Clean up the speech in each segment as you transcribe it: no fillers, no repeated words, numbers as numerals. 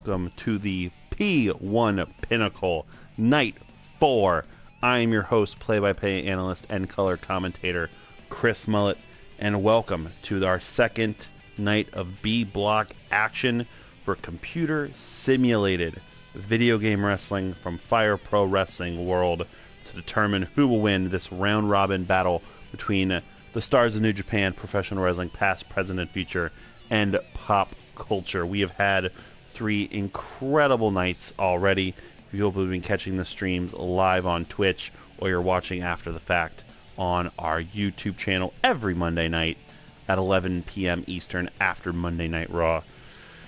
welcome to the P1 Pinnacle, Night 4. I am your host, play-by-play analyst, and color commentator, Chris Mullet, and welcome to our second night of B Block action for computer-simulated video game wrestling from Fire Pro Wrestling World to determine who will win this round-robin battle between the stars of New Japan, professional wrestling, past, present, and future, and pop culture. We have had 3 incredible nights already. If you have been catching the streams live on Twitch or you're watching after the fact on our YouTube channel every Monday night at 11 p.m. Eastern after Monday Night Raw.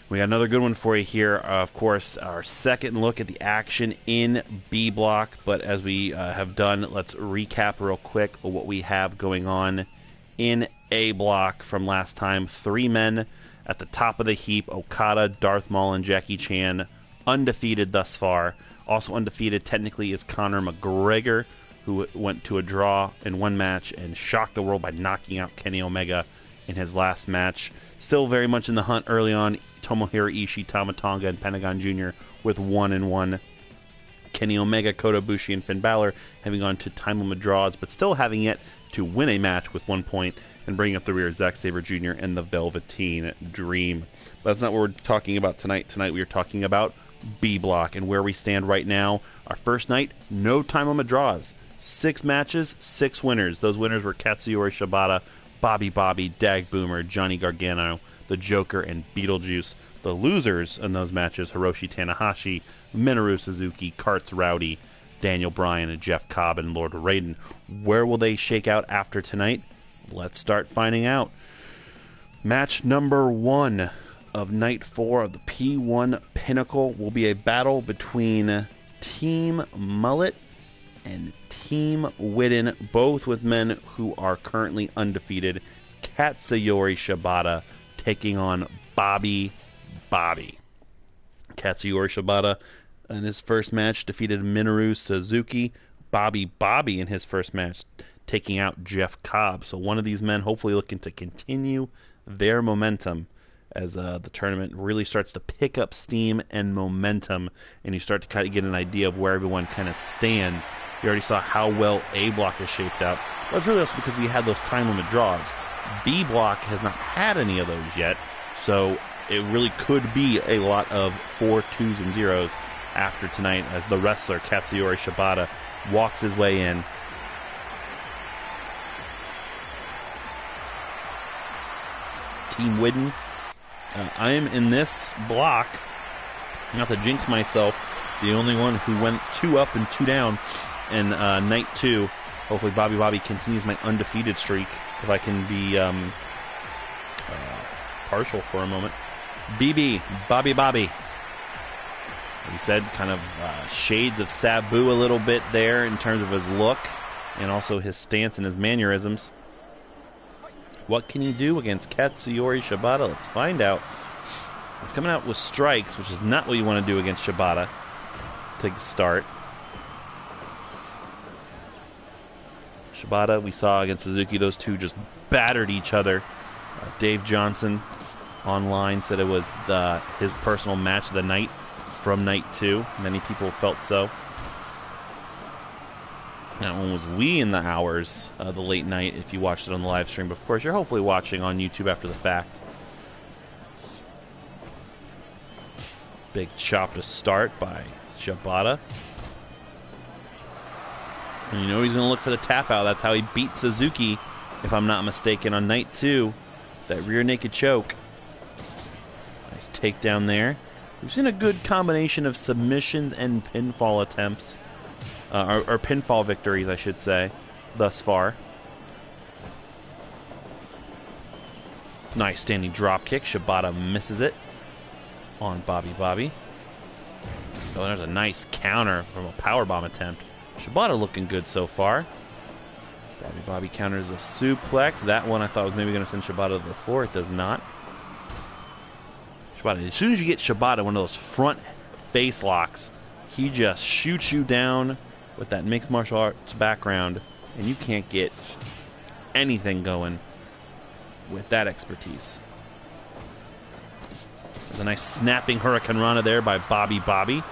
We got another good one for you here. Of course, our second look at the action in B Block. But as we have done, let's recap real quick what we have going on in A Block from last time. 3 men at the top of the heap: Okada, Darth Maul, and Jackie Chan, undefeated thus far. Also undefeated technically is Conor McGregor, who went to a draw in one match and shocked the world by knocking out Kenny Omega in his last match. Still very much in the hunt early on, Tomohiro Ishii, Tama Tonga, and Pentagon Jr. with 1-1. Kenny Omega, Kota Ibushi, and Finn Balor having gone to time limit draws, but still having yet to win a match with 1 point, and bringing up the rear Zack Sabre Jr. and the Velveteen Dream. But that's not what we're talking about tonight. Tonight we are talking about B Block and where we stand right now. Our first night, no time limit draws. 6 matches, 6 winners. Those winners were Katsuyori Shibata, Bobby, Dag Boomer, Johnny Gargano, the Joker, and Beetlejuice. The losers in those matches: Hiroshi Tanahashi, Minoru Suzuki, Karts Rowdy, Daniel Bryan, and Jeff Cobb, and Lord Raiden. Where will they shake out after tonight? Let's start finding out. Match number 1 of Night 4 of the P1 Pinnacle will be a battle between Team Mullet and Team Witten, both with men who are currently undefeated. Katsuyori Shibata taking on Bobby. Katsuyori Shibata in his first match defeated Minoru Suzuki. Bobby in his first match taking out Jeff Cobb. So one of these men hopefully looking to continue their momentum as the tournament really starts to pick up steam and momentum, and you start to kind of get an idea of where everyone kind of stands. You already saw how well A Block is shaped up. But it's really also because we had those time limit draws. B Block has not had any of those yet, so it really could be a lot of 4 2s and 0s after tonight as the wrestler Katsuyori Shibata walks his way in. Team Witten. I am in this block, not to jinx myself, the only one who went 2 up and 2 down in night 2. Hopefully Bobby continues my undefeated streak, if I can be partial for a moment. Bobby. He said kind of shades of Sabu a little bit there in terms of his look and also his stance and his mannerisms. What can he do against Katsuyori Shibata? Let's find out. He's coming out with strikes, which is not what you want to do against Shibata to start. Shibata, we saw against Suzuki, those two just battered each other. Dave Johnson online said it was his personal match of the night from night 2. Many people felt so. That one was in the hours, the late night, if you watched it on the live stream. But of course, you're hopefully watching on YouTube after the fact. Big chop to start by Shibata. And you know he's going to look for the tap out. That's how he beat Suzuki, if I'm not mistaken, on night 2. That rear naked choke. Nice takedown there. We've seen a good combination of submissions and pinfall attempts. Or pinfall victories, I should say, thus far. Nice standing drop kick. Shibata misses it on Bobby. Oh, there's a nice counter from a powerbomb attempt. Shibata looking good so far. Bobby counters the suplex. That one I thought was maybe going to send Shibata to the floor. It does not. Shibata, as soon as you get Shibata one of those front face locks, he just shoots you down with that mixed martial arts background, and you can't get anything going with that expertise. There's a nice snapping Hurricane Rana there by Bobby.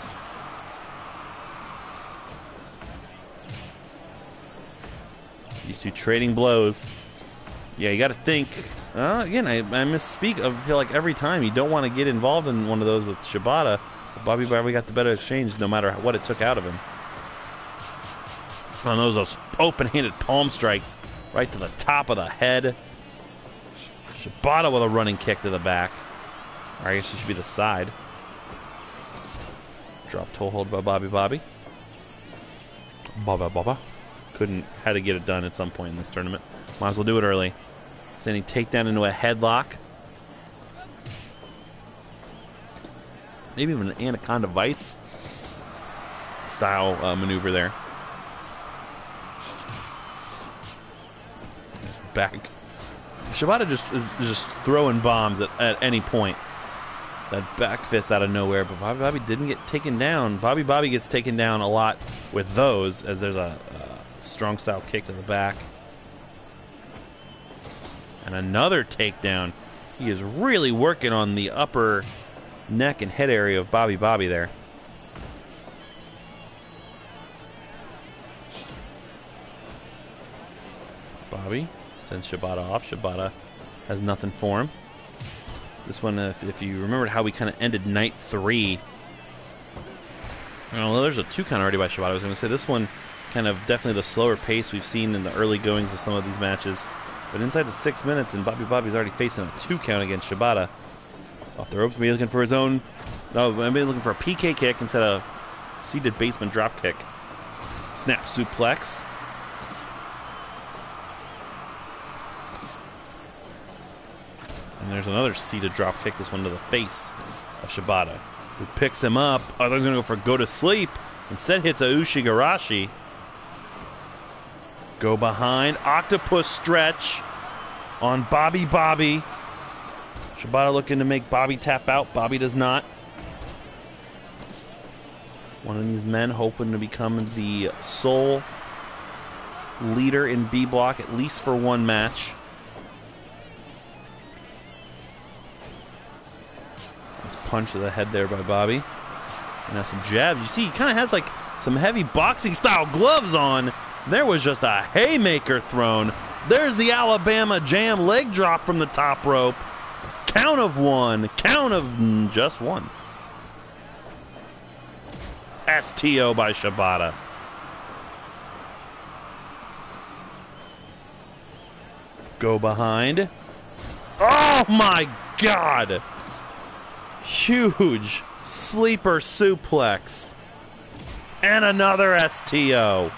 These two trading blows. Yeah, you got to think. Again, I misspeak. I feel like every time you don't want to get involved in one of those with Shibata. Bobby got the better exchange no matter what it took out of him. On those open-handed palm strikes right to the top of the head. Shibata with a running kick to the back. Or I guess it should be the side. Drop toe hold by Bobby. Baba. Had to get it done at some point in this tournament. Might as well do it early. Standing takedown into a headlock. Maybe even an Anaconda Vice style maneuver there. It's back. Shibata is just throwing bombs at any point. That back fist out of nowhere, but Bobby didn't get taken down. Bobby gets taken down a lot with those, as there's a strong style kick to the back. And another takedown. He is really working on the upper neck and head area of Bobby there. Bobby sends Shibata off. Shibata has nothing for him. This one, if you remembered how we kind of ended night 3. Well, there's a 2 count already by Shibata. I was going to say this one kind of definitely the slower pace we've seen in the early goings of some of these matches. But inside the 6 minutes, and Bobby's already facing a 2 count against Shibata. Off the ropes, maybe looking for his own. No, maybe looking for a PK kick instead of seated basement drop kick. Snap suplex. And there's another seated drop kick, this one to the face of Shibata, who picks him up. Oh, they're going to go for go to sleep. Instead hits a Ushigarashi. Go behind. Octopus stretch on Bobby. Shibata looking to make Bobby tap out. Bobby does not. One of these men hoping to become the sole leader in B block, at least for one match. Nice punch to the head there by Bobby. And now some jabs. You see, he kind of has like some heavy boxing style gloves on. There was just a haymaker thrown. There's the Alabama Jam leg drop from the top rope. Count of 1. Count of just 1. STO by Shibata. Go behind. Oh my God! Huge sleeper suplex. And another STO.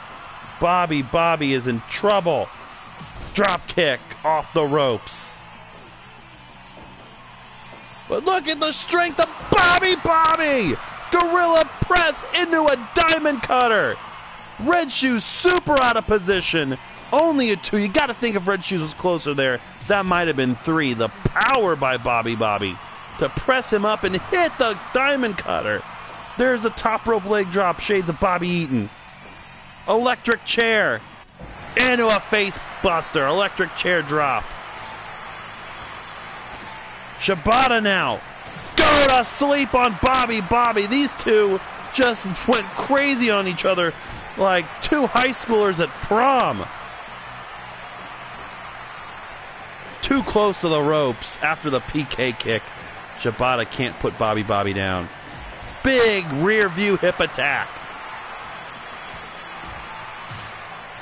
Bobby is in trouble. Drop kick off the ropes. But look at the strength of Bobby! Gorilla press into a diamond cutter. Red Shoes super out of position. Only a 2. You got to think if Red Shoes was closer there, that might have been 3. The power by Bobby to press him up and hit the diamond cutter. There's a top rope leg drop, shades of Bobby Eaton. Electric chair into a face buster. Electric chair drop. Shibata now. Go to sleep on Bobby. These two just went crazy on each other like 2 high schoolers at prom. Too close to the ropes after the PK kick. Shibata can't put Bobby down. Big rear view hip attack.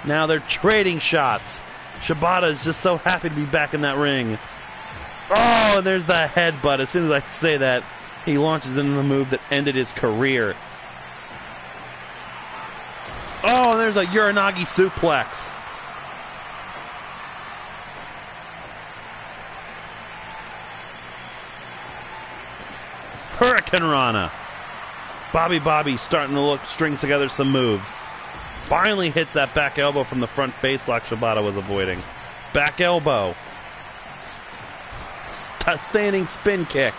Now they're trading shots. Shibata is just so happy to be back in that ring. Oh, and there's the headbutt. As soon as I say that, he launches into the move that ended his career. Oh, and there's a Uranagi suplex. Hurricane Rana. Bobby starting to string together some moves. Finally hits that back elbow from the front face lock Shibata was avoiding. Back elbow. Standing spin kick.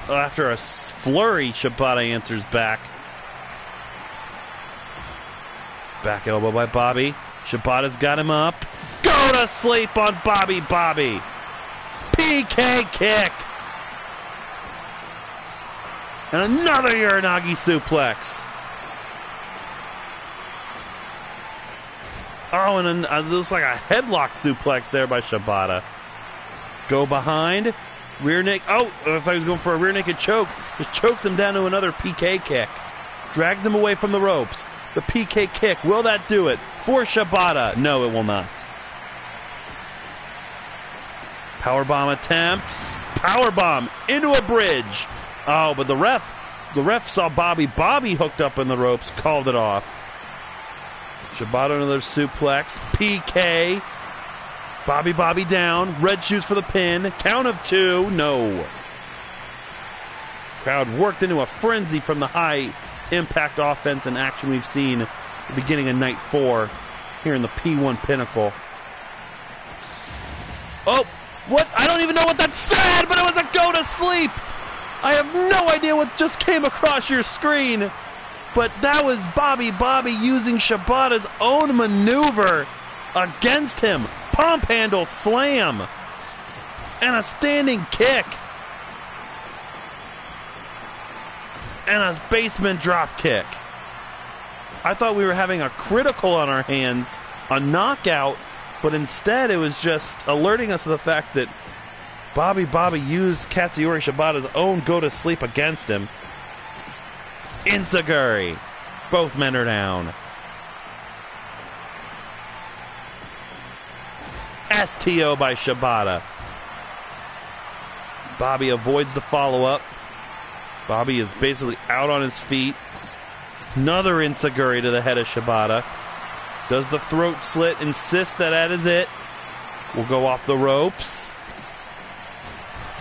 After a flurry, Shibata answers back. Back elbow by Bobby. Shibata's got him up. Go to sleep on Bobby. PK kick And another Uranagi suplex. Oh, and it looks like a headlock suplex there by Shibata. Go behind. Rear naked. Oh, I thought he was going for a rear naked choke. Just chokes him down to another PK kick. Drags him away from the ropes. The PK kick. Will that do it for Shibata? No, it will not. Powerbomb attempts. Powerbomb into a bridge. Oh, but the ref saw Bobby hooked up in the ropes, called it off. Shibata another suplex. PK. Bobby down. Red shoes for the pin. Count of 2. No. Crowd worked into a frenzy from the high impact offense and action we've seen at the beginning of night 4 here in the P1 Pinnacle. Oh, what? I don't even know what that said, but it was a go to sleep. I have no idea what just came across your screen, but that was Bobby using Shibata's own maneuver against him. Pump handle slam and a standing kick and a basement drop kick. I thought we were having a critical on our hands, a knockout, but instead it was just alerting us to the fact that Bobby used Katsuyori Shibata's own go-to-sleep against him. Enziguri. Both men are down. STO by Shibata. Bobby avoids the follow-up. Bobby is basically out on his feet. Another Enziguri to the head of Shibata. Does the throat slit, insists that is it. Will go off the ropes.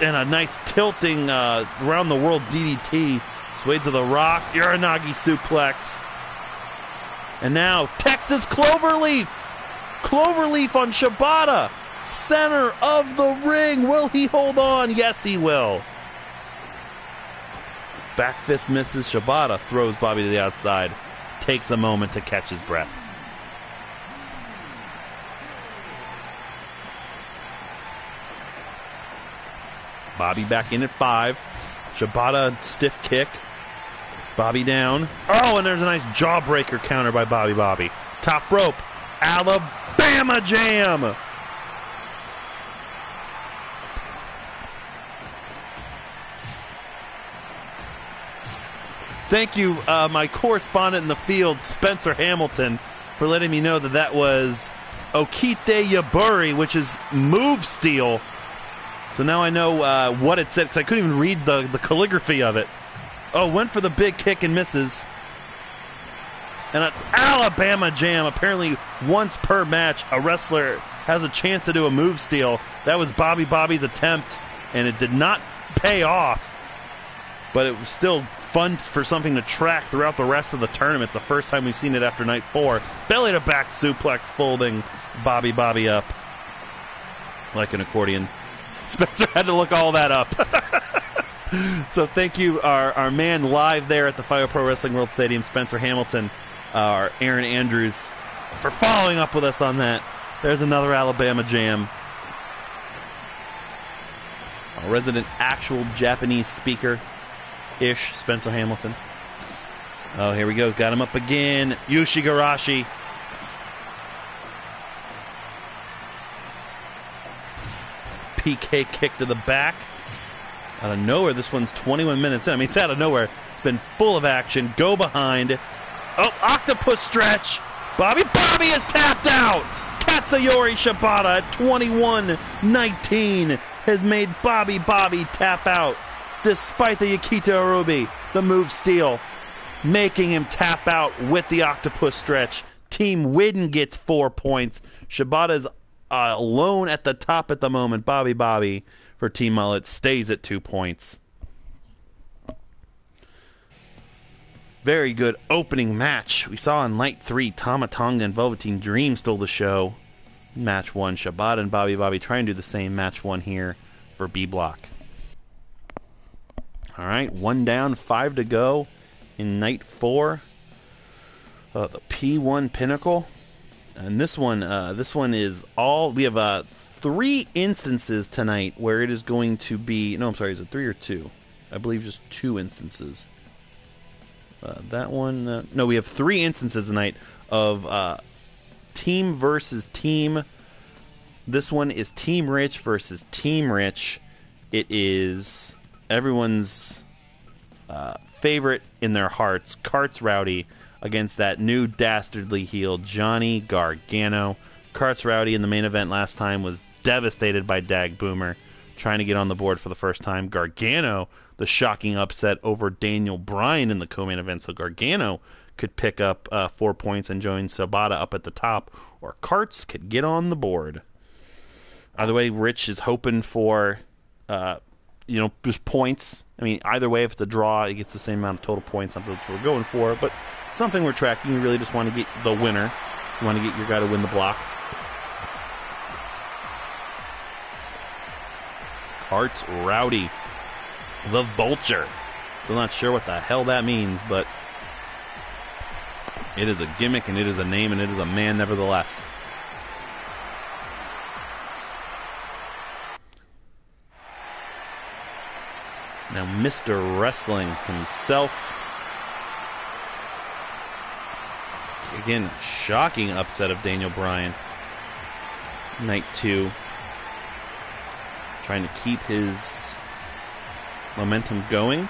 And a nice tilting around the world DDT. Sway to the rock. Uranagi suplex. And now Texas Cloverleaf. Cloverleaf on Shibata. Center of the ring. Will he hold on? Yes, he will. Back fist misses. Shibata throws Bobby to the outside. Takes a moment to catch his breath. Bobby back in at 5. Shibata stiff kick. Bobby down. Oh, and there's a nice jawbreaker counter by Bobby. Top rope. Alabama Jam. Thank you, my correspondent in the field, Spencer Hamilton, for letting me know that was Okite Yaburi, which is move steal. So now I know what it said, because I couldn't even read the calligraphy of it. Oh, went for the big kick and misses. And an Alabama Jam. Apparently, once per match, a wrestler has a chance to do a move steal. That was Bobby's attempt, and it did not pay off. But it was still fun for something to track throughout the rest of the tournament. It's the first time we've seen it after night 4. Belly to back suplex, folding Bobby up like an accordion. Spencer had to look all that up. So thank you, our man live there at the Fire Pro Wrestling World Stadium, Spencer Hamilton, our Aaron Andrews, for following up with us on that. There's another Alabama Jam. A resident actual Japanese speaker-ish, Spencer Hamilton. Oh, here we go. Got him up again. Yoshigarashi. PK kick to the back. Out of nowhere, this one's 21 minutes in. I mean, it's out of nowhere. It's been full of action. Go behind. Oh, octopus stretch. Bobby is tapped out. Katsuyori Shibata at 21-19 has made Bobby tap out. Despite the Yukito Arubi, the move steal, making him tap out with the octopus stretch. Team Win gets 4 points. Shibata's alone at the top at the moment. Bobby for Team Mullet stays at 2 points. Very good opening match. We saw in night 3, Tama Tonga and Velveteen Dream stole the show. Match 1, Shibata and Bobby trying to do the same. Match 1 here for B Block. All right, 1 down, 5 to go in night 4. The P1 Pinnacle. And this one is all. We have 3 instances tonight where it is going to be. No, I'm sorry. Is it 3 or 2? I believe just 2 instances. That one... no, we have 3 instances tonight of team versus team. This one is Team Rich versus Team Rich. It is everyone's favorite in their hearts, Carts Rowdy, against that new dastardly heel, Johnny Gargano. Carts Rowdy in the main event last time was devastated by Dag Boomer, trying to get on the board for the first time. Gargano, the shocking upset over Daniel Bryan in the co-main event, so Gargano could pick up 4 points and join Sabata up at the top, or Carts could get on the board. Either way, Rich is hoping for, just points. I mean, either way, if it's a draw, he gets the same amount of total points. That's what we're going for, but something we're tracking. You really just want to get the winner. You want to get your guy to win the block. Carts Rowdy, the Vulture. Still not sure what the hell that means, but it is a gimmick, and it is a name, and it is a man nevertheless. Now Mr. Wrestling himself. Again, shocking upset of Daniel Bryan. Night 2. Trying to keep his momentum going.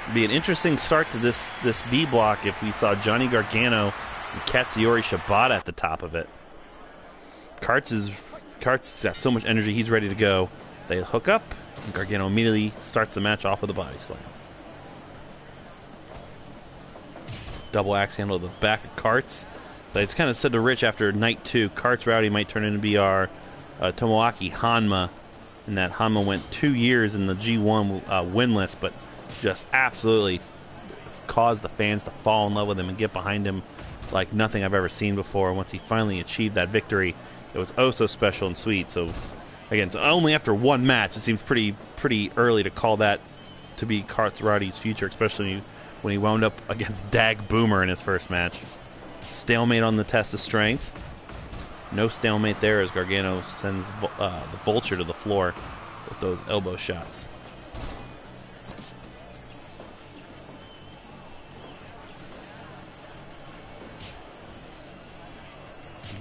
It'd be an interesting start to this B block if we saw Johnny Gargano and Katsuyori Shibata at the top of it. Carts got so much energy, he's ready to go. They hook up, and Gargano immediately starts the match off with a body slam. Double axe handle to the back of Carts. But it's kind of said to Rich after night 2, Carts Rowdy might turn into be our Tomoaki Hanma. And that Hanma went 2 years in the G1 winless, but just absolutely caused the fans to fall in love with him and get behind him like nothing I've ever seen before. Once he finally achieved that victory, it was oh so special and sweet. So again, so only after 1 match, it seems pretty early to call that to be Carts Rowdy's future, especially when he wound up against Dag Boomer in his first match. Stalemate on the test of strength. No stalemate there as Gargano sends the Vulture to the floor with those elbow shots.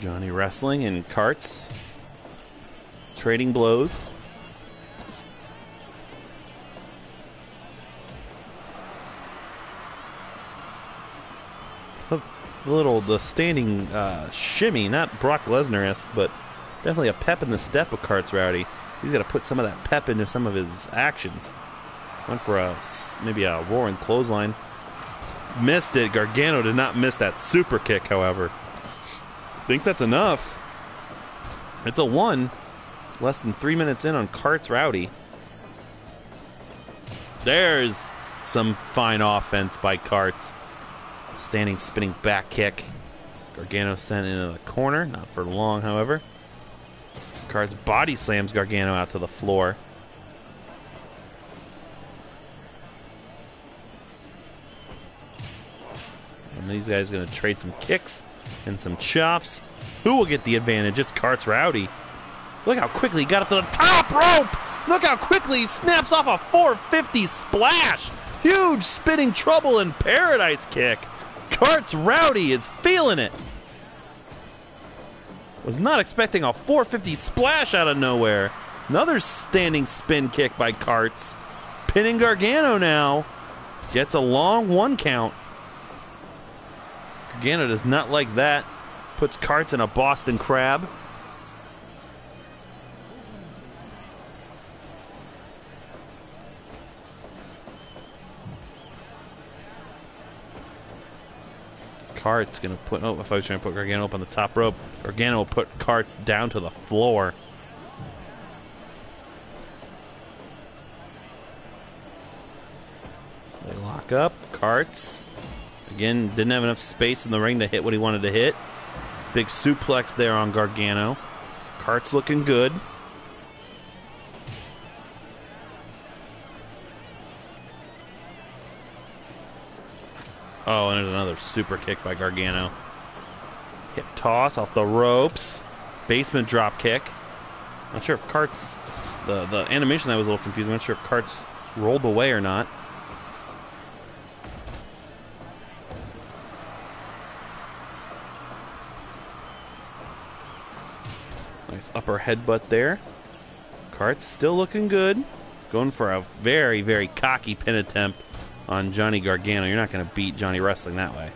Johnny Wrestling and Carts trading blows. The standing shimmy, not Brock Lesnar-esque, but definitely a pep in the step of Carts Rowdy. He's got to put some of that pep into some of his actions. Went for maybe a roaring clothesline. Missed it. Gargano did not miss that super kick, however. Thinks that's enough. It's a 1. Less than 3 minutes in on Carts Rowdy. There's some fine offense by Carts. Standing spinning back kick. Gargano sent into the corner. Not for long, however. Carts body slams Gargano out to the floor. And these guys are going to trade some kicks and some chops. Who will get the advantage? It's Carts Rowdy. Look how quickly he got up to the top rope. Look how quickly he snaps off a 450 splash. Huge spinning trouble in paradise kick. Carts Rowdy is feeling it. Was not expecting a 450 splash out of nowhere. Another standing spin kick by Carts. Pinning Gargano now. Gets a long 1 count. Gargano does not like that. Puts Carts in a Boston Crab. Carts gonna put. Oh, if I was trying to put Gargano up on the top rope, Gargano will put Carts down to the floor. They lock up. Carts again didn't have enough space in the ring to hit what he wanted to hit. Big suplex there on Gargano. Carts looking good. Oh, and there's another super kick by Gargano. Hip toss off the ropes. Basement drop kick. Not sure if Carts... The animation that was a little confusing. I'm not sure if Carts rolled away or not. Nice upper headbutt there. Cart's still looking good. Going for a very, very cocky pin attempt on Johnny Gargano. You're not going to beat Johnny Wrestling that way.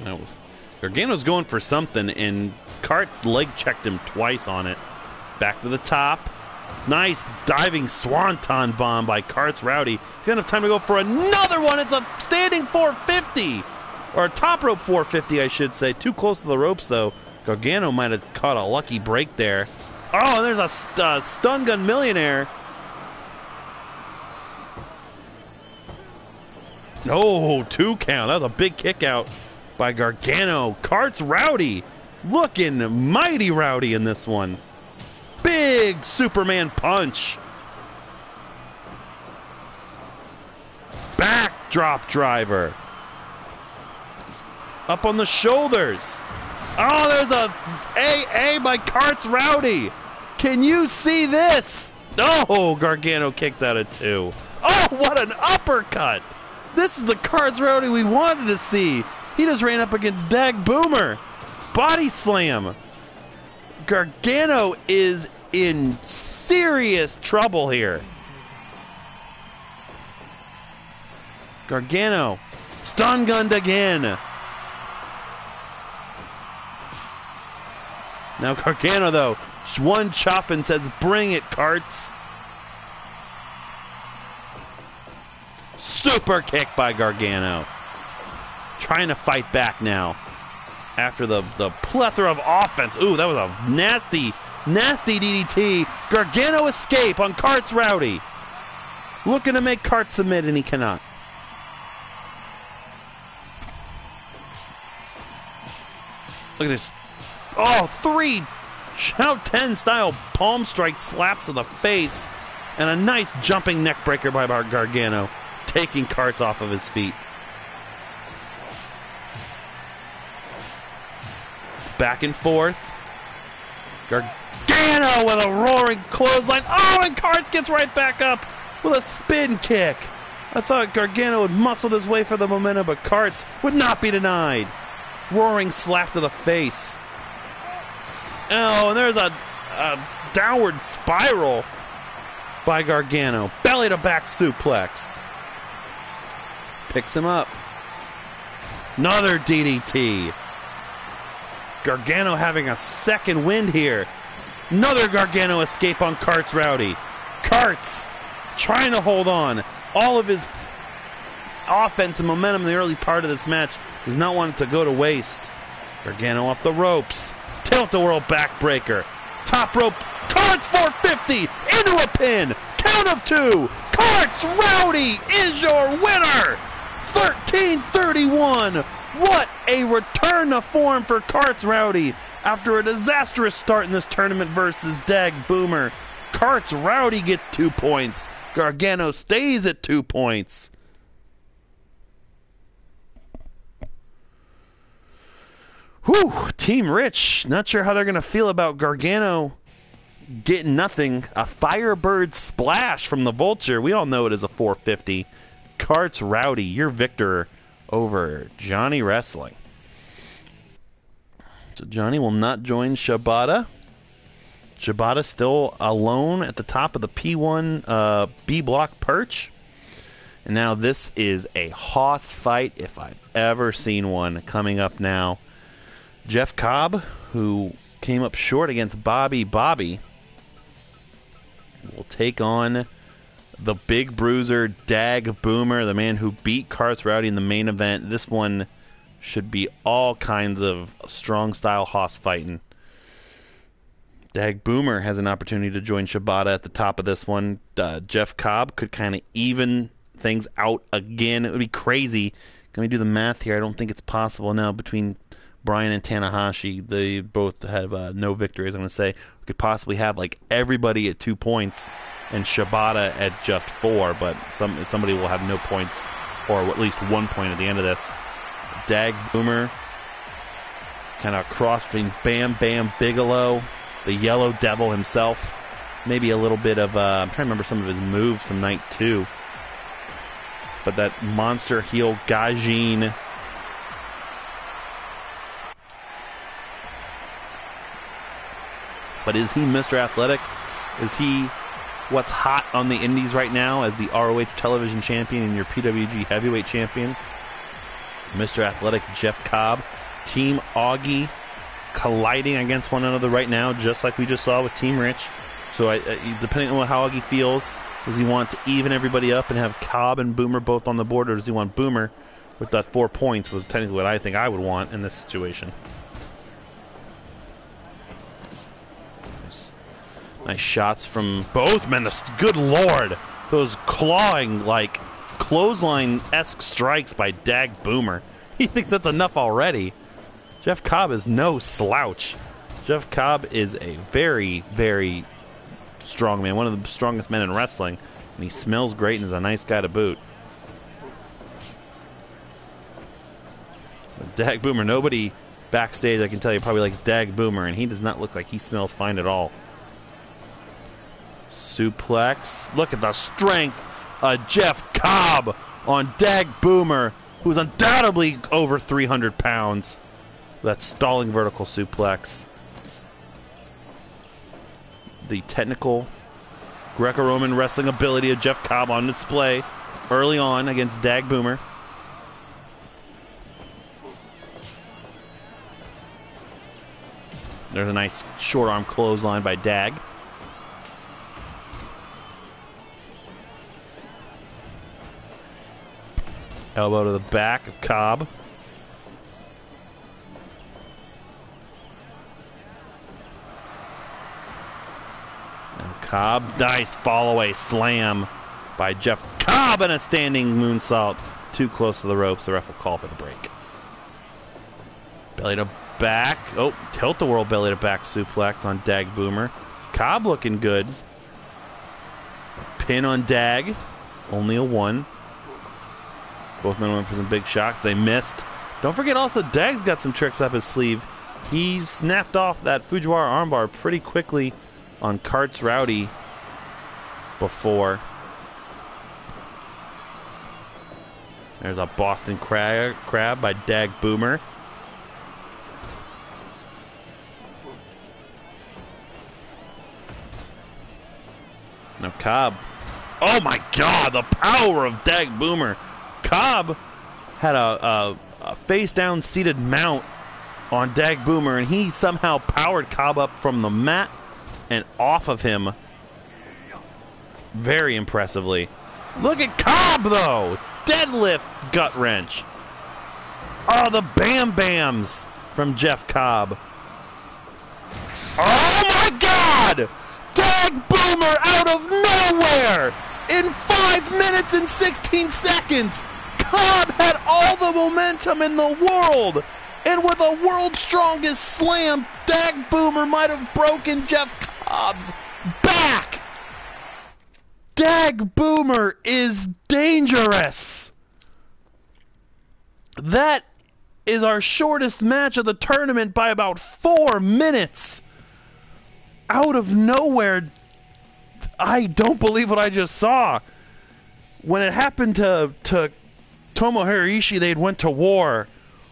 No. Gargano's going for something, and Cart's leg checked him twice on it. Back to the top. Nice diving swanton bomb by Cart's Rowdy. He's going to have time to go for another one. It's a standing 450. Or a top rope 450, I should say. Too close to the ropes, though. Gargano might have caught a lucky break there. Oh, there's a stun gun millionaire. Oh, 2 count. That was a big kick out by Gargano. Cart's Rowdy looking mighty rowdy in this one. Big Superman punch. Backdrop driver. Up on the shoulders. Oh, there's a AA by Cart's Rowdy. Can you see this? Oh, Gargano kicks out at 2. Oh, what an uppercut. This is the Cart's Rowdy we wanted to see. He just ran up against Dag Boomer. Body slam. Gargano is in serious trouble here. Gargano stun gunned again. Now Gargano, though, one chop and says, "Bring it, Carts." Super kick by Gargano. Trying to fight back now after the plethora of offense. Ooh, that was a nasty DDT. Gargano escape on Cart's Rowdy. Looking to make Cart submit, and he cannot. Look at this. Oh, 3 Shout 10 style palm strike slaps to the face. And a nice jumping neck breaker by Gargano, taking Carts off of his feet. Back and forth. Gargano with a roaring clothesline. Oh, and Carts gets right back up with a spin kick. I thought Gargano had muscled his way for the momentum, but Carts would not be denied. Roaring slap to the face. Oh, and there's a downward spiral by Gargano. Belly to back suplex. Picks him up. Another DDT. Gargano having a second wind here. Another Gargano escape on Cart's Rowdy. Carts trying to hold on. All of his offense and momentum in the early part of this match does not want it to go to waste. Gargano off the ropes. Tilt-a-whirl backbreaker. Top rope. Carts 450 into a pin. Count of 2. Carts Rowdy is your winner. 13-31. What a return to form for Carts Rowdy after a disastrous start in this tournament versus Dag Boomer. Carts Rowdy gets 2 points. Gargano stays at 2 points. Whew, Team Rich, not sure how they're going to feel about Gargano getting nothing. A Firebird splash from the Vulture. We all know it is a 450. Carts Rowdy, your victor over Johnny Wrestling. So Johnny will not join Shibata. Shibata still alone at the top of the P1 B block perch. And now this is a hoss fight if I've ever seen one coming up now. Jeff Cobb, who came up short against Bobby, will take on the big bruiser Dag Boomer, the man who beat Carts Rowdy in the main event. This one should be all kinds of strong style hoss fighting. Dag Boomer has an opportunity to join Shibata at the top of this one. Jeff Cobb could kind of even things out again. It would be crazy. Can we do the math here? I don't think it's possible now between Bryan and Tanahashi, they both have no victories. I'm going to say we could possibly have like everybody at 2 points and Shibata at just 4, but somebody will have no points or at least 1 point at the end of this. Dag Boomer, kind of cross between Bam Bam Bigelow, the Yellow Devil himself. Maybe a little bit of, I'm trying to remember some of his moves from night 2. But that monster heel Gaijin. But is he Mr. Athletic? Is he what's hot on the indies right now as the ROH television champion and your PWG heavyweight champion? Mr. Athletic Jeff Cobb. Team Augie colliding against one another right now, just like we just saw with Team Rich. So depending on how Augie feels, does he want to even everybody up and have Cobb and Boomer both on the board, or does he want Boomer with that 4 points, was technically what I think I would want in this situation. Nice shots from both men. Good Lord. Those clawing, like, clothesline-esque strikes by Dag Boomer. He thinks that's enough already. Jeff Cobb is no slouch. Jeff Cobb is a very, very strong man. One of the strongest men in wrestling. And he smells great and is a nice guy to boot. But Dag Boomer, nobody backstage, I can tell you, probably likes Dag Boomer, and he does not look like he smells fine at all. Suplex. Look at the strength of Jeff Cobb on Dag Boomer, who's undoubtedly over 300 pounds. That stalling vertical suplex. The technical Greco-Roman wrestling ability of Jeff Cobb on display early on against Dag Boomer. There's a nice short arm clothesline by Dag. Elbow to the back of Cobb. And Cobb, nice fall-away slam by Jeff Cobb and a standing moonsault. Too close to the ropes. The ref will call for the break. Belly to back. Oh, tilt-a-whirl belly to back suplex on Dag Boomer. Cobb looking good. Pin on Dag. Only a 1. Both men went for some big shots. They missed. Don't forget also, Dag's got some tricks up his sleeve. He snapped off that Fujiwara armbar pretty quickly on Karts Rowdy before. There's a Boston Crab by Dag Boomer. Now Cobb. Oh my God, the power of Dag Boomer. Cobb had a face-down seated mount on Dag Boomer, and he somehow powered Cobb up from the mat and off of him very impressively. Look at Cobb, though! Deadlift gut wrench. Oh, the Bam Bams from Jeff Cobb. Oh my God! Dag Boomer out of nowhere! In 5 minutes and 16 seconds, Cobb had all the momentum in the world. And with a world's strongest slam, Dag Boomer might have broken Jeff Cobb's back. Dag Boomer is dangerous. That is our shortest match of the tournament by about 4 minutes. Out of nowhere, I don't believe what I just saw. When it happened to Tomohiro Ishii, they went to war.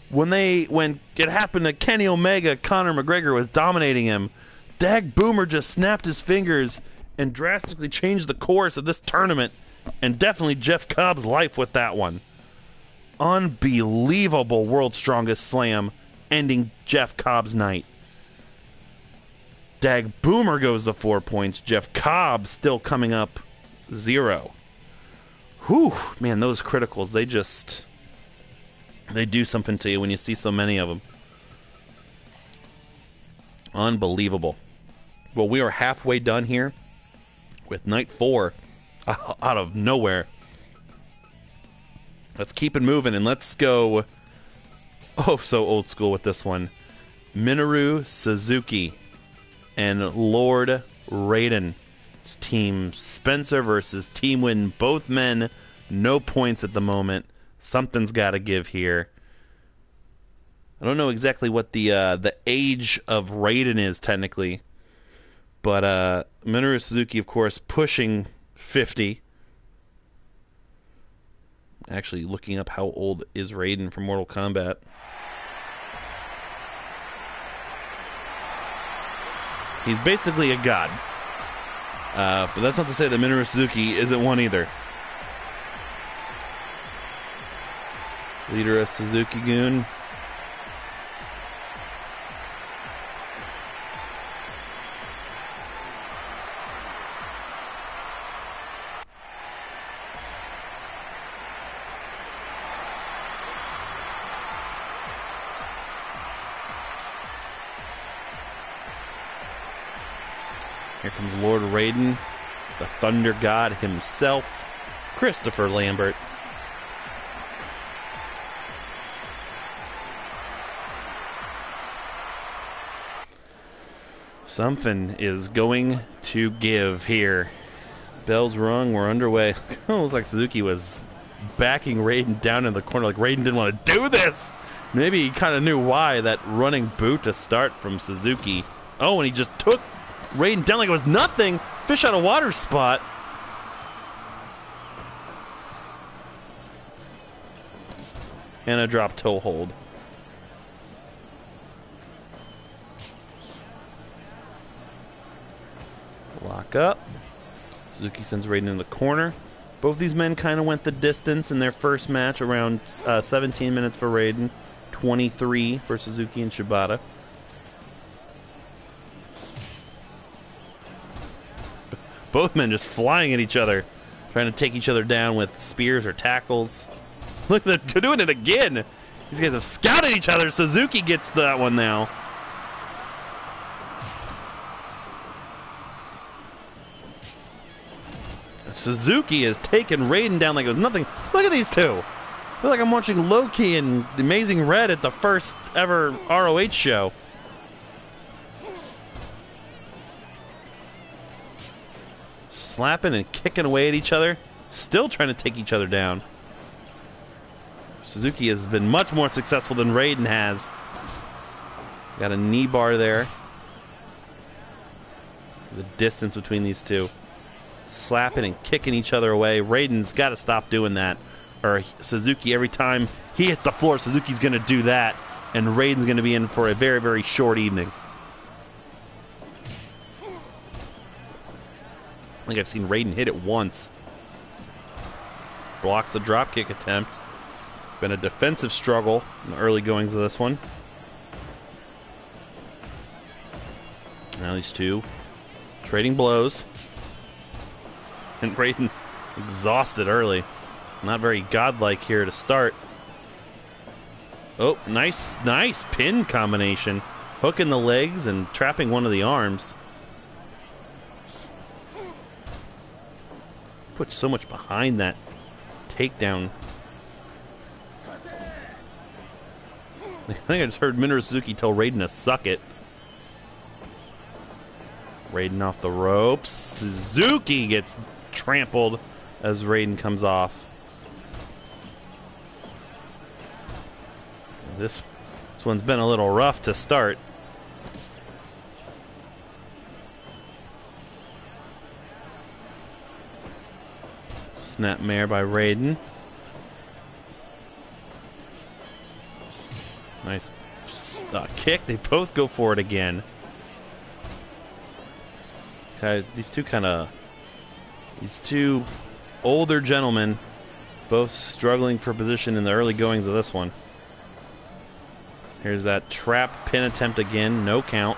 When it happened to Kenny Omega, Conor McGregor was dominating him. Dag Boomer just snapped his fingers and drastically changed the course of this tournament, and definitely Jeff Cobb's life with that one. Unbelievable world's strongest slam, ending Jeff Cobb's night. Dag Boomer goes to 4 points. Jeff Cobb still coming up 0. Whew, man, those criticals, they do something to you when you see so many of them. Unbelievable. Well, we are halfway done here with night 4 out of nowhere. Let's keep it moving, and let's go oh so old school with this one. Minoru Suzuki and Lord Raiden. It's Team Spencer versus Team Win. Both men, no points at the moment. Something's got to give here. I don't know exactly what the age of Raiden is technically, but Minoru Suzuki, of course, pushing 50. Actually, looking up how old is Raiden from Mortal Kombat. He's basically a god. But that's not to say that Minoru Suzuki isn't one either. Leader of Suzuki-gun. Here comes Lord Raiden, the Thunder God himself, Christopher Lambert. Something is going to give here. Bells rung, we're underway. Almost like Suzuki was backing Raiden down in the corner, like Raiden didn't want to do this. Maybe he kind of knew why, that running boot to start from Suzuki. Oh, and he just took Raiden down like it was nothing. Fish out of water spot. And a drop toe hold. Lock up. Suzuki sends Raiden in the corner. Both these men kind of went the distance in their first match, around 17 minutes for Raiden, 23 for Suzuki and Shibata. Both men just flying at each other, trying to take each other down with spears or tackles. Look, they're doing it again. These guys have scouted each other. Suzuki gets that one now. Suzuki has taken Raiden down like it was nothing. Look at these two. I feel like I'm watching Loki and The Amazing Red at the first ever ROH show. Slapping and kicking away at each other. Still trying to take each other down. Suzuki has been much more successful than Raiden has. Got a knee bar there. The distance between these two. Slapping and kicking each other away. Raiden's got to stop doing that. Or Suzuki, every time he hits the floor, Suzuki's going to do that. And Raiden's going to be in for a very, very short evening. I think I've seen Raiden hit it once. Blocks the dropkick attempt. Been a defensive struggle in the early goings of this one. Now these two trading blows. And Raiden exhausted early. Not very godlike here to start. Oh, nice pin combination. Hooking the legs and trapping one of the arms. Put so much behind that takedown. I think I just heard Minoru Suzuki tell Raiden to suck it. Raiden off the ropes. Suzuki gets trampled as Raiden comes off. This one's been a little rough to start. Snapmare by Raiden. Nice kick. They both go for it again. These two older gentlemen, both struggling for position in the early goings of this one. Here's that trap pin attempt again. No count.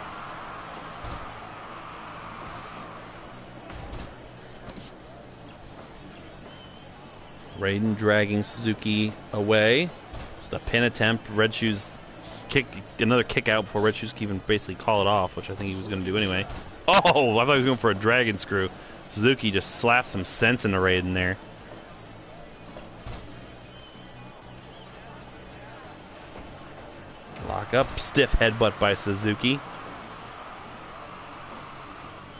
Raiden dragging Suzuki away. Just a pin attempt. Red Shoes another kick out before Red Shoes can even basically call it off, which I think he was going to do anyway. Oh, I thought he was going for a dragon screw. Suzuki just slapped some sense into Raiden there. back up. Stiff headbutt by Suzuki.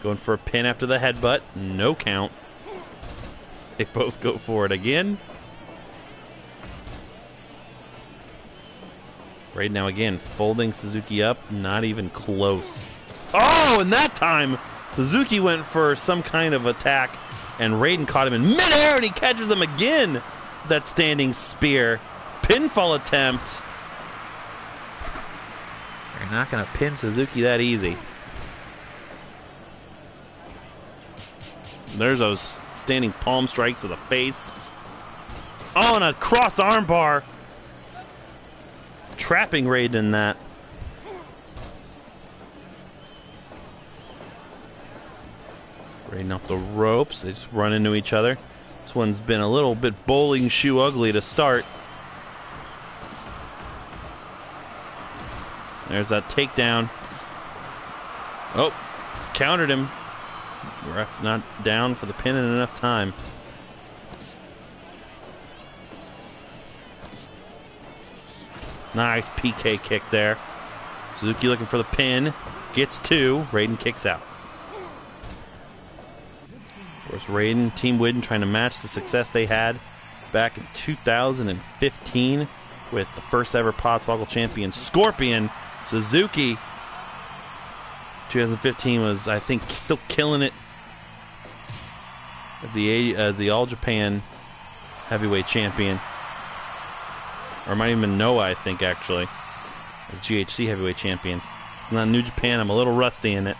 Going for a pin after the headbutt. No count. They both go for it again. Right now again, folding Suzuki up. Not even close. Oh, and that time Suzuki went for some kind of attack, and Raiden caught him in midair, and he catches him again. That standing spear. Pinfall attempt. You're not going to pin Suzuki that easy. There's those standing palm strikes to the face. Oh, and a cross armbar. Trapping Raiden in that. Raiden off the ropes. They just run into each other. This one's been a little bit bowling shoe ugly to start. There's that takedown. Oh, countered him. Ref not down for the pin in enough time. Nice PK kick there. Suzuki looking for the pin. Gets two. Raiden kicks out. Of course, Raiden, Team Widden trying to match the success they had back in 2015 with the first ever Podswoggle champion, Scorpion. Suzuki, 2015 was, I think, still killing it as the All Japan heavyweight champion. Or might even Noah, I think, actually. The GHC heavyweight champion. It's not New Japan. I'm a little rusty in it.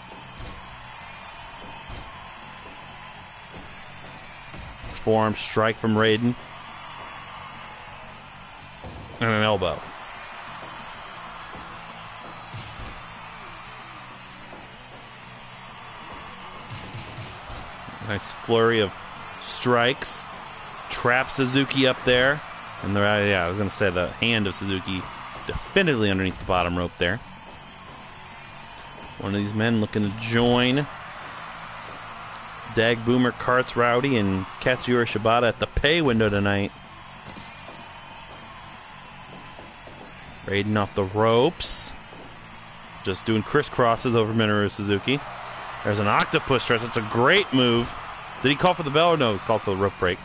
Forearm strike from Raiden. And an elbow. Nice flurry of strikes. Trap Suzuki up there. And I was going to say the hand of Suzuki definitively underneath the bottom rope there. One of these men looking to join Dag Boomer, Karts Rowdy, and Katsuyori Shibata at the pay window tonight. Raiden off the ropes. Just doing crisscrosses over Minoru Suzuki. There's an octopus stretch. That's a great move. Did he call for the bell or no? He called for the rope break.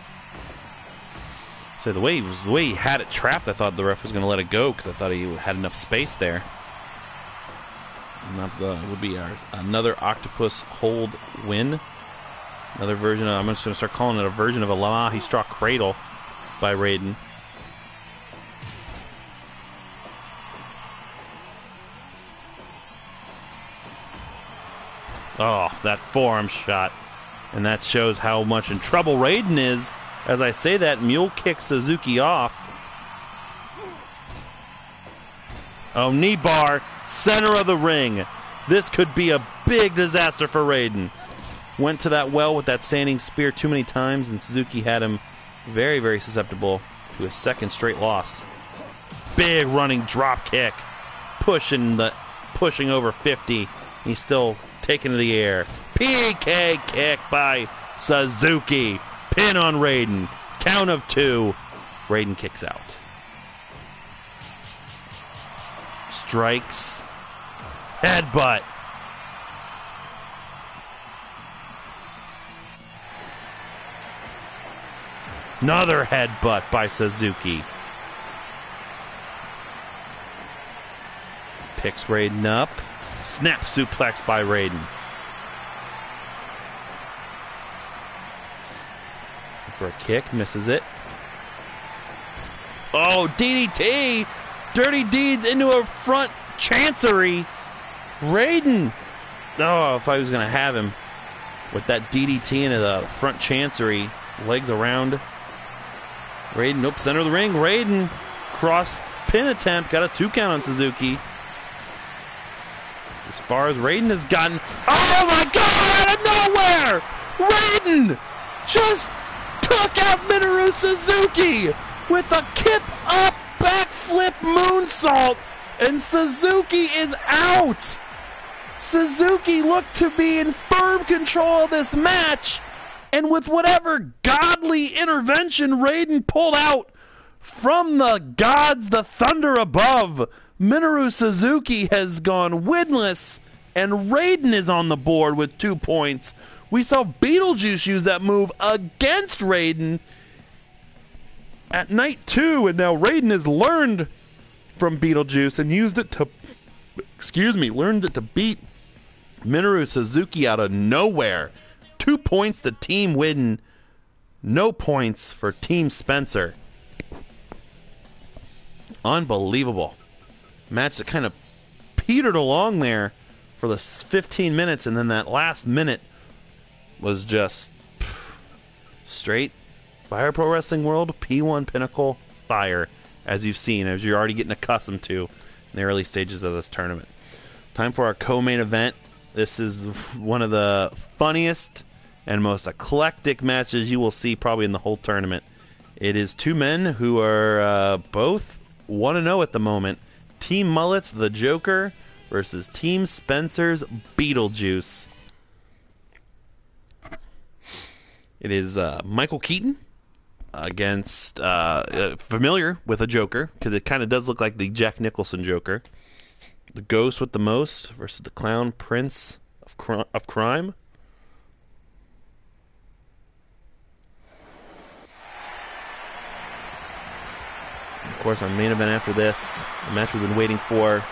So the way he had it trapped, I thought the ref was going to let it go because I thought he had enough space there. It would be another octopus hold win. Another version of, I'm just going to start calling it a version of a Lamahi straw cradle by Raiden. Oh, that forearm shot. And that shows how much in trouble Raiden is. As I say that, mule kicks Suzuki off. Oh, knee bar, center of the ring. This could be a big disaster for Raiden. Went to that well with that standing spear too many times, and Suzuki had him very, very susceptible to a second straight loss. Big running drop kick, pushing over 50. He's still taken to the air. PK kick by Suzuki. Pin on Raiden. Count of two. Raiden kicks out. Strikes. Headbutt. Another headbutt by Suzuki. Picks Raiden up. Snap suplex by Raiden. For a kick, misses it. Oh, DDT! Dirty Deeds into a front chancery. Raiden. Oh, if I was going to have him with that DDT into the front chancery, legs around. Raiden, nope, center of the ring. Raiden, cross pin attempt, got a 2 count on Suzuki. As far as Raiden has gotten. Oh my God, out of nowhere! Raiden just took out Minoru Suzuki with a kip up backflip moonsault, and Suzuki is out. Suzuki looked to be in firm control of this match, and with whatever godly intervention Raiden pulled out From the gods, the thunder above, Minoru Suzuki has gone winless, and Raiden is on the board with 2 points. We saw Beetlejuice use that move against Raiden at night 2, and now Raiden has learned from Beetlejuice and used it to, learned it to beat Minoru Suzuki out of nowhere. 2 points to Team Widden, no points for Team Spencer. Unbelievable. Match that kind of petered along there for the 15 minutes, and then that last minute was just straight Fire Pro Wrestling World P1 Pinnacle fire, as you've seen, as you're already getting accustomed to in the early stages of this tournament. Time for our co-main event. This is one of the funniest and most eclectic matches you will see probably in the whole tournament. It is 2 men who are both 1-0 at the moment. Team Mullet's The Joker versus Team Spencer's Beetlejuice. It is Michael Keaton against, familiar with a Joker, because it kind of does look like the Jack Nicholson Joker. The Ghost with the Most versus the Clown Prince of Crime. Of course, our main event after this, the match we've been waiting for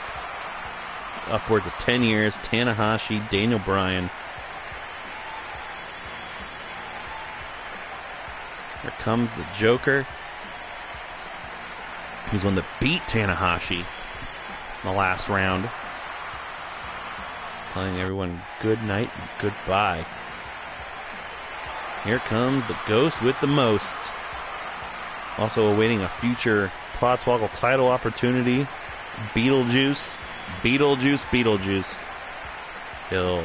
upwards of 10 years, Tanahashi, Daniel Bryan. Here comes the Joker. He's one that beat Tanahashi in the last round. Telling everyone good night and goodbye. Here comes the Ghost with the Most. Also awaiting a future Podswoggle title opportunity. Beetlejuice. He'll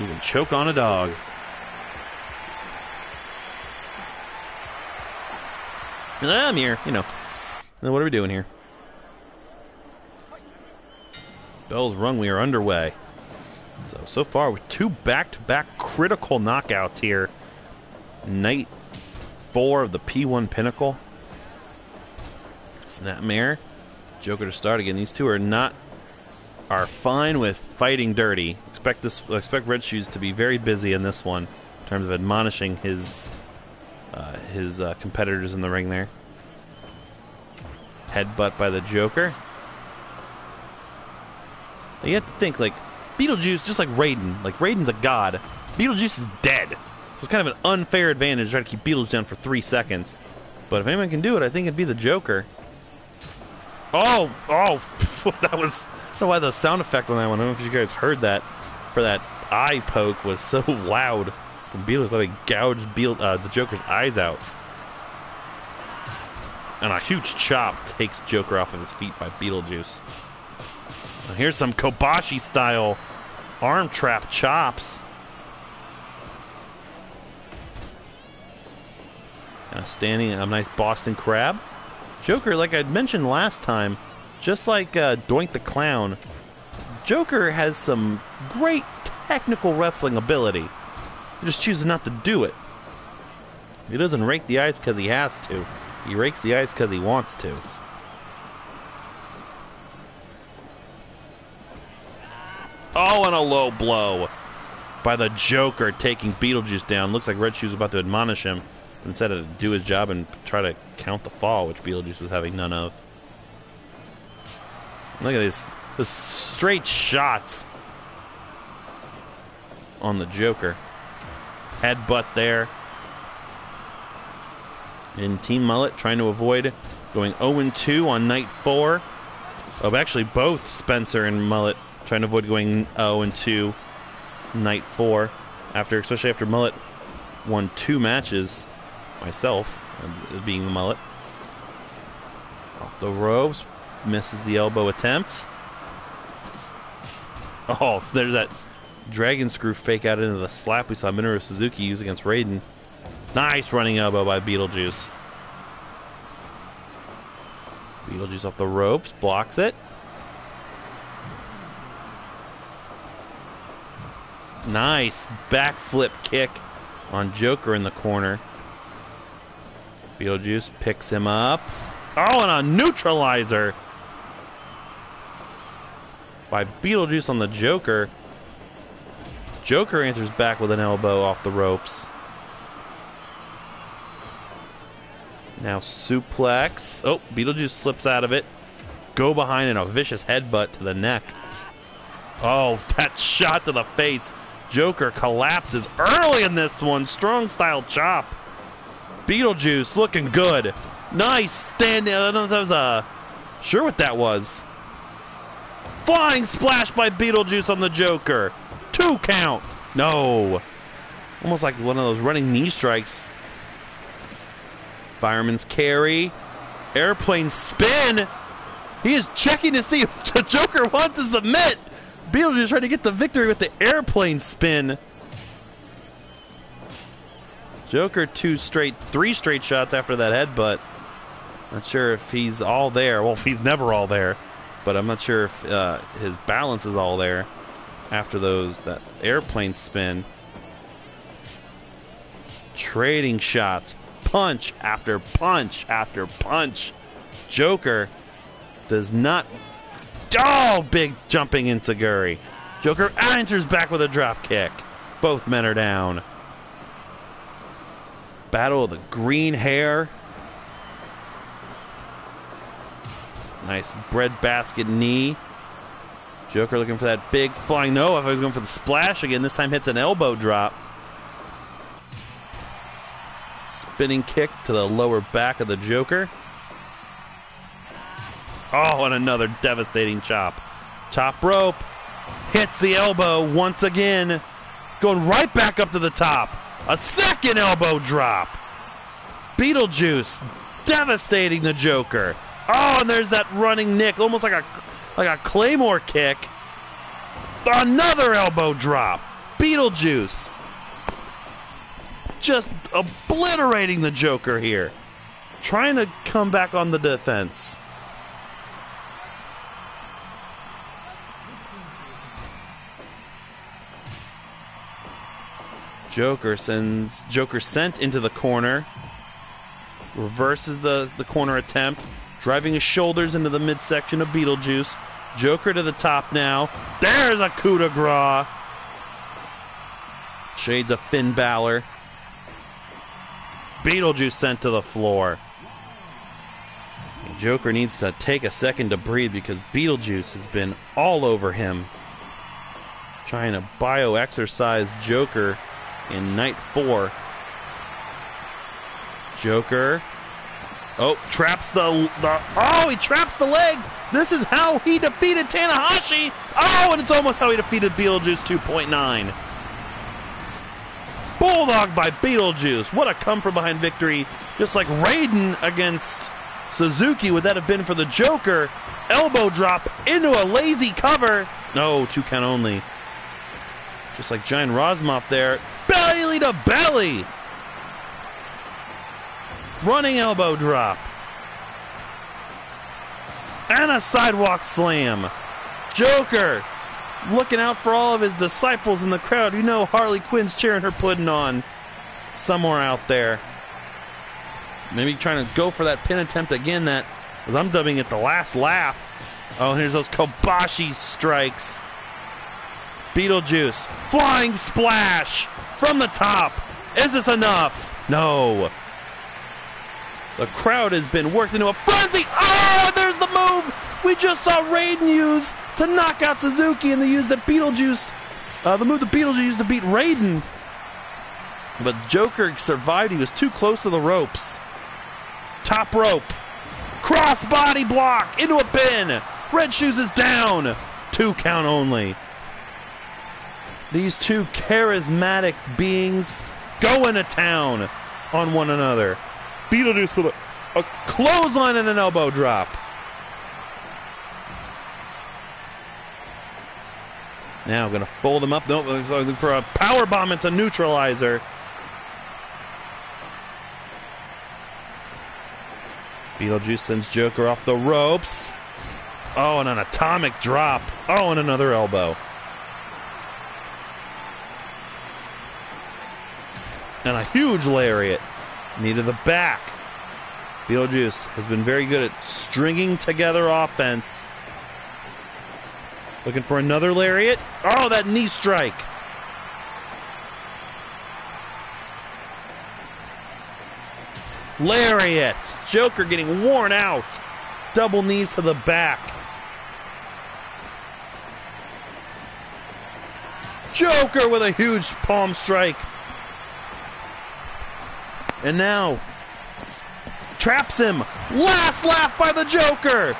even choke on a dog. And I'm here, What are we doing here? Bell's rung, we are underway. So far with 2 back-to-back critical knockouts here. Night 4 of the P1 Pinnacle. Snapmare. Joker to start again. These two are fine with fighting dirty. Expect Red Shoes to be very busy in this one in terms of admonishing his competitors in the ring there. Headbutt by the Joker. You have to think, Beetlejuice, just like Raiden. Raiden's a god. Beetlejuice is dead. So it's kind of an unfair advantage to try to keep Beetlejuice down for 3 seconds. But if anyone can do it, I think it'd be the Joker. Oh! That was... I don't know why the sound effect on that one. I don't know if you guys heard that. For that eye poke was so loud from Beetlejuice that he gouged the Joker's eyes out. And a huge chop takes Joker off of his feet by Beetlejuice. Now here's some Kobashi style arm trap chops. Standing a nice Boston Crab. Joker, like I mentioned last time, just like Doink the Clown, Joker has some great technical wrestling ability. He just chooses not to do it. He doesn't rake the ice because he has to. He rakes the ice because he wants to. Oh, and a low blow by the Joker, taking Beetlejuice down. Looks like Red Shoes about to admonish him instead of do his job and try to count the fall, which Beetlejuice was having none of. Look at this straight shots on the Joker. Headbutt there. And Team Mullet trying to avoid going 0-2 on night 4. Oh, actually, both Spencer and Mullet trying to avoid going 0-2 night 4. Especially after Mullet won 2 matches, myself being the Mullet. Off the ropes, misses the elbow attempt. Oh, there's that dragon screw fake out into the slap we saw Minoru Suzuki use against Raiden. Nice running elbow by Beetlejuice. Beetlejuice off the ropes, blocks it. Nice backflip kick on Joker in the corner. Beetlejuice picks him up. Oh, and a neutralizer by Beetlejuice on the Joker. Joker answers back with an elbow off the ropes. Now suplex. Oh, Beetlejuice slips out of it. Go behind and a vicious headbutt to the neck. Oh, that shot to the face. Joker collapses early in this one. Strong style chop. Beetlejuice looking good. Nice stand. I don't know if that was sure what that was. Flying splash by Beetlejuice on the Joker. 2 count. No. Almost like one of those running knee strikes. Fireman's carry. Airplane spin. He is checking to see if the Joker wants to submit. Beetlejuice trying to get the victory with the airplane spin. Joker 3 straight shots after that headbutt. Not sure if he's all there. Well, he's never all there. But I'm not sure if his balance is all there after that airplane spin. Trading shots. Punch after punch after punch. Joker does not... Oh, big jumping enziguri. Joker answers back with a drop kick. Both men are down. Battle of the green hair. Nice breadbasket knee. Joker looking for that big flying no. If I was going for the splash again, this time hits an elbow drop. Spinning kick to the lower back of the Joker. Oh, and another devastating chop. Top rope. Hits the elbow once again. Going right back up to the top. A second elbow drop. Beetlejuice devastating the Joker. Oh, and there's that running nick. Almost like a claymore kick. Another elbow drop. Beetlejuice just obliterating the Joker here. Trying to come back on the defense. Joker sent into the corner. Reverses the corner attempt. Driving his shoulders into the midsection of Beetlejuice. Joker to the top now. There's a coup de grace. Shades of Finn Balor. Beetlejuice sent to the floor. Joker needs to take a second to breathe because Beetlejuice has been all over him. Trying to bio-exercise Joker in night 4. Joker. Oh, traps he traps the legs. This is how he defeated Tanahashi. Oh, and it's almost how he defeated Beetlejuice 2.9. Bulldog by Beetlejuice. What a come from behind victory. Just like Raiden against Suzuki. Would that have been for the Joker? Elbow drop into a lazy cover. No, 2 count only. Just like Giant Rosmoff there. Belly to belly. Running elbow drop. And a sidewalk slam. Joker looking out for all of his disciples in the crowd. You know Harley Quinn's cheering her pudding on somewhere out there. Maybe trying to go for that pin attempt again. That, as I'm dubbing it, the last laugh. Oh, and here's those Kobashi strikes. Beetlejuice. Flying splash from the top. Is this enough? No. The crowd has been worked into a frenzy. Oh, there's the move we just saw Raiden use to knock out Suzuki, and they used the Beetlejuice, the move the Beetlejuice used to beat Raiden. But Joker survived. He was too close to the ropes. Top rope. Cross body block into a pin. Red Shoes is down. 2 count only. These two charismatic beings going to town on one another. Beetlejuice with a clothesline and an elbow drop. Now going to fold him up. No, looking for a power bomb. It's a neutralizer. Beetlejuice sends Joker off the ropes. Oh, and an atomic drop. Oh, and another elbow. And a huge lariat. Knee to the back. Beetlejuice has been very good at stringing together offense. Looking for another lariat. Oh, that knee strike. Lariat. Joker getting worn out. Double knees to the back. Joker with a huge palm strike. And now traps him. Last laugh by the Joker.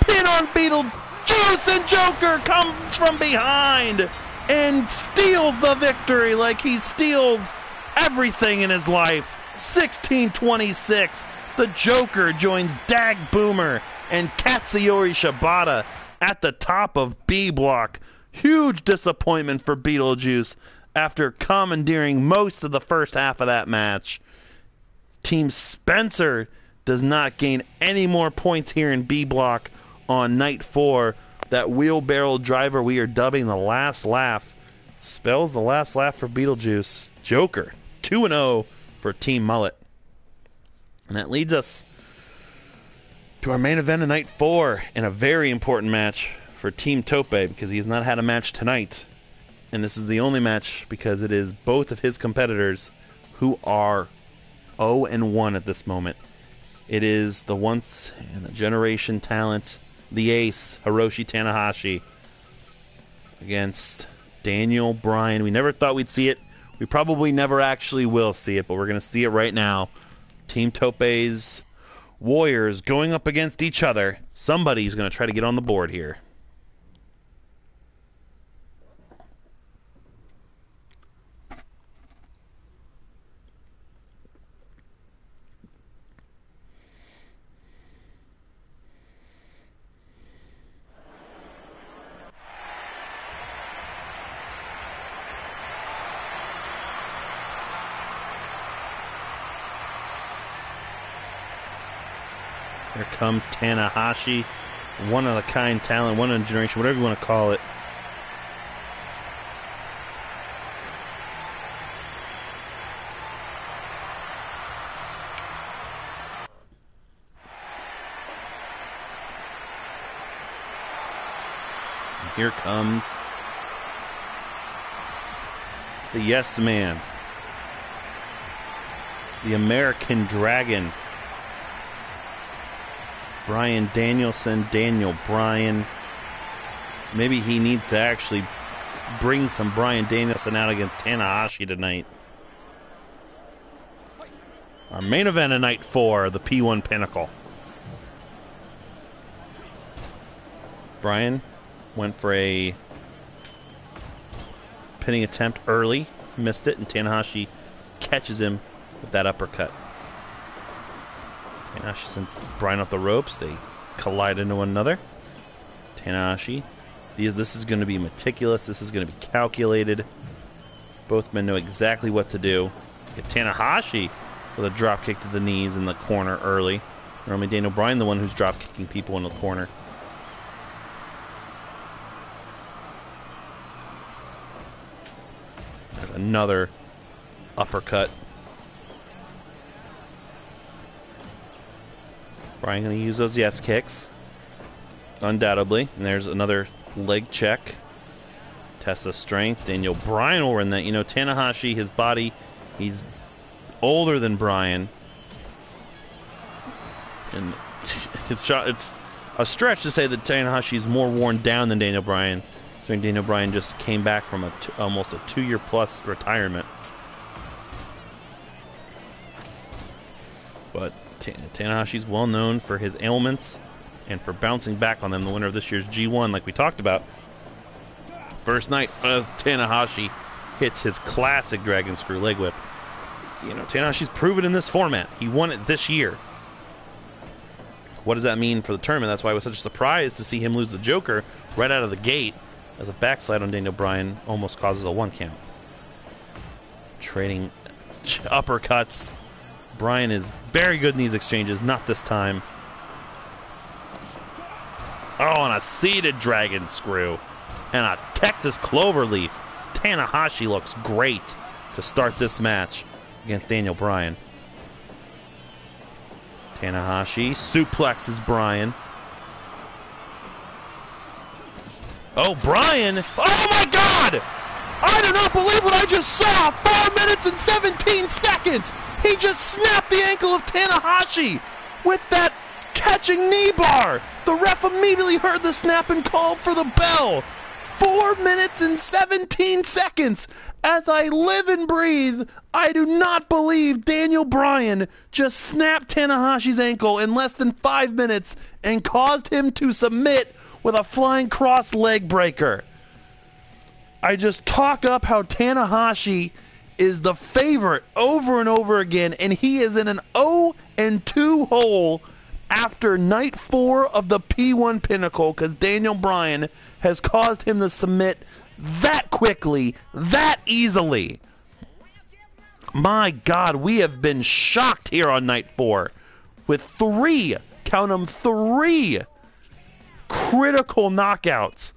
Pin on Beetlejuice, and Joker comes from behind and steals the victory like he steals everything in his life. 16-26. The Joker joins Dag Boomer and Katsuyori Shibata at the top of B block. Huge disappointment for Beetlejuice after commandeering most of the first half of that match. Team Spencer does not gain any more points here in B block on night 4. That wheelbarrow driver we are dubbing the last laugh spells the last laugh for Beetlejuice. Joker 2-0 for Team Mullet. And that leads us to our main event of night 4 and a very important match for Team Tope because he has not had a match tonight. And this is the only match because it is both of his competitors who are 0-1 at this moment. It is the once-in-a-generation talent, the ace, Hiroshi Tanahashi, against Daniel Bryan. We never thought we'd see it. We probably never actually will see it, but we're going to see it right now. Team Tope's Warriors going up against each other. Somebody's going to try to get on the board here. Here comes Tanahashi, one-of-a-kind talent, one-of-a-generation, whatever you want to call it. And here comes the Yes Man, the American Dragon, Bryan Danielson, Daniel Bryan. Maybe he needs to actually bring some Bryan Danielson out against Tanahashi tonight. Our main event of night 4, the P1 Pinnacle. Bryan went for a pinning attempt early, missed it, and Tanahashi catches him with that uppercut. Tanahashi sends Bryan off the ropes. They collide into one another. Tanahashi. This is going to be meticulous. This is going to be calculated. Both men know exactly what to do. Get Tanahashi with a drop kick to the knees in the corner early. Normally Daniel Bryan the one who's drop kicking people in the corner. There's another uppercut. Bryan going to use those yes kicks, undoubtedly. And there's another leg check. Test of strength. Daniel Bryan will win that. You know, Tanahashi, his body, he's older than Bryan. And it's a stretch to say that Tanahashi is more worn down than Daniel Bryan. So Daniel Bryan just came back from almost a 2-year plus retirement. But Tanahashi's well known for his ailments and for bouncing back on them. The winner of this year's G1, like we talked about. First night, as Tanahashi hits his classic Dragon Screw leg whip. You know, Tanahashi's proven in this format. He won it this year. What does that mean for the tournament? That's why it was such a surprise to see him lose the Joker right out of the gate, as a backslide on Daniel Bryan almost causes a 1 count. Trading uppercuts. Bryan is very good in these exchanges, not this time. Oh, and a seated Dragon Screw. And a Texas Cloverleaf. Tanahashi looks great to start this match against Daniel Bryan. Tanahashi suplexes Bryan. Oh, Bryan! Oh my God! I do not believe what I just saw! 4 minutes and 17 seconds! He just snapped the ankle of Tanahashi with that catching knee bar! The ref immediately heard the snap and called for the bell! 4 minutes and 17 seconds! As I live and breathe, I do not believe Daniel Bryan just snapped Tanahashi's ankle in less than 5 minutes and caused him to submit with a flying cross leg breaker. I just talk up how Tanahashi is the favorite over and over again, and he is in an 0-2 hole after night 4 of the P1 Pinnacle because Daniel Bryan has caused him to submit that quickly, that easily. My God, we have been shocked here on night 4 with 3, count them, 3 critical knockouts.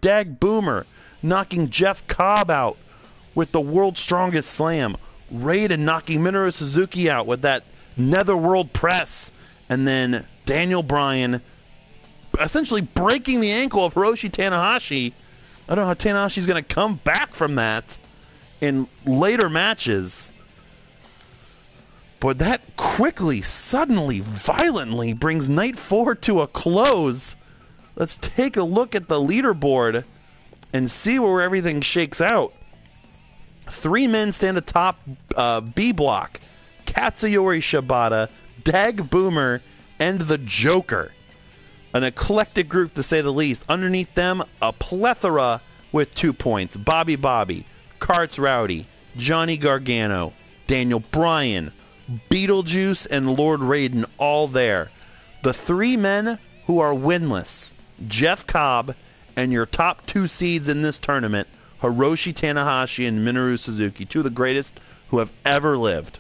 Dag Boomer knocking Jeff Cobb out with the world's strongest slam. Raiden knocking Minoru Suzuki out with that netherworld press. And then Daniel Bryan essentially breaking the ankle of Hiroshi Tanahashi. I don't know how Tanahashi's going to come back from that in later matches. But that quickly, suddenly, violently brings night 4 to a close. Let's take a look at the leaderboard and see where everything shakes out. 3 men stand atop B block. Katsuyori Shibata, Dag Boomer, and the Joker. An eclectic group, to say the least. Underneath them, a plethora with 2 points. Bobby, Karts Rowdy, Johnny Gargano, Daniel Bryan, Beetlejuice, and Lord Raiden, all there. The 3 men who are winless, Jeff Cobb, and your top 2 seeds in this tournament, Hiroshi Tanahashi and Minoru Suzuki, 2 of the greatest who have ever lived.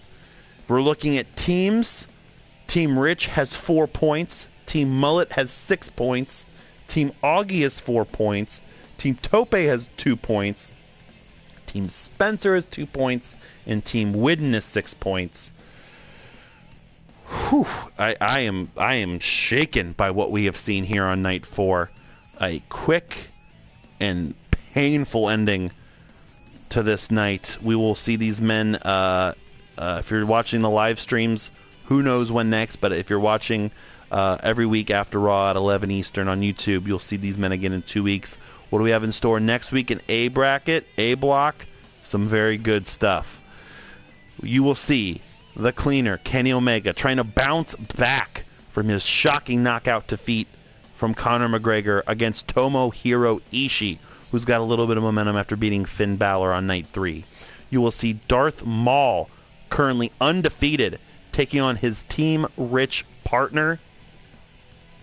If we're looking at teams, Team Rich has 4 points, Team Mullet has 6 points, Team Augie has 4 points, Team Tope has 2 points, Team Spencer has 2 points, and Team Widden has 6 points. Whew, I am shaken by what we have seen here on night 4. A quick and painful ending to this night. We will see these men, if you're watching the live streams, who knows when next, but if you're watching every week after Raw at 11 Eastern on YouTube, you'll see these men again in 2 weeks. What do we have in store next week in A bracket, A block? Some very good stuff. You will see the cleaner, Kenny Omega, trying to bounce back from his shocking knockout defeat from Conor McGregor against Tomohiro Ishii, who's got a little bit of momentum after beating Finn Balor on night 3. You will see Darth Maul, currently undefeated, taking on his Team Rich partner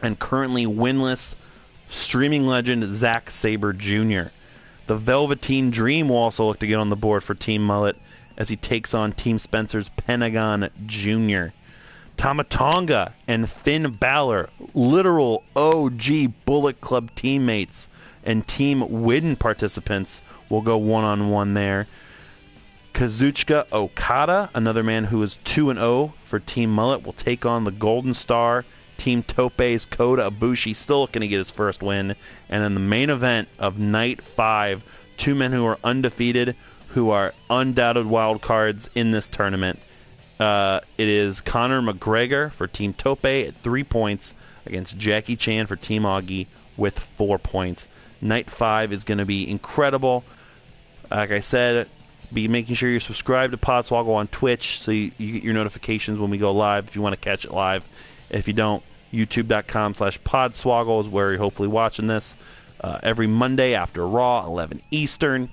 and currently winless streaming legend Zack Sabre Jr. The Velveteen Dream will also look to get on the board for Team Mullet as he takes on Team Spencer's Pentagon Jr. Tama Tonga and Finn Balor, literal OG Bullet Club teammates and Team Widden participants, will go one-on-one there. Kazuchika Okada, another man who is 2-0 for Team Mullet, will take on the Golden Star. Team Tope's Kota Ibushi still looking to get his first win. And then the main event of Night 5, 2 men who are undefeated, who are undoubted wild cards in this tournament. It is Conor McGregor for Team Tope at 3 points against Jackie Chan for Team Augie with 4 points. Night 5 is going to be incredible. Like I said, be making sure you're subscribed to Podswoggle on Twitch so you get your notifications when we go live if you want to catch it live. If you don't, youtube.com/Podswoggle is where you're hopefully watching this. Every Monday after Raw, 11 Eastern.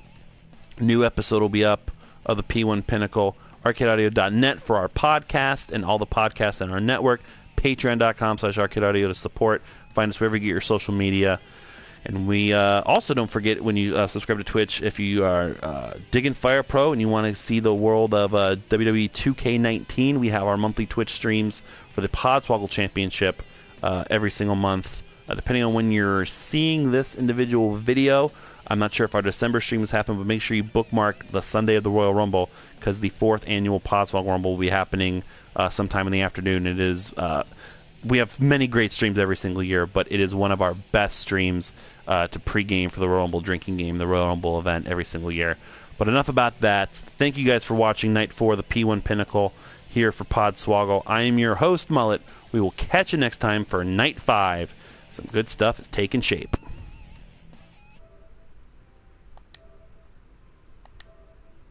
New episode will be up of the P1 Pinnacle. ArcadeAudio.net for our podcast and all the podcasts in our network. Patreon.com/ArcadeAudio to support. Find us wherever you get your social media. And we also don't forget when you subscribe to Twitch, if you are digging Fire Pro and you want to see the world of WWE 2K19, we have our monthly Twitch streams for the Podswoggle Championship every single month. Depending on when you're seeing this individual video, I'm not sure if our December stream has happened, but make sure you bookmark the Sunday of the Royal Rumble because the 4th annual Podswoggle Rumble will be happening sometime in the afternoon. It is we have many great streams every single year, but it is one of our best streams to pregame for the Royal Rumble drinking game, the Royal Rumble event every single year. But enough about that. Thank you guys for watching Night 4, the P1 Pinnacle, here for Podswoggle. I am your host, Mullet. We will catch you next time for Night 5. Some good stuff is taking shape.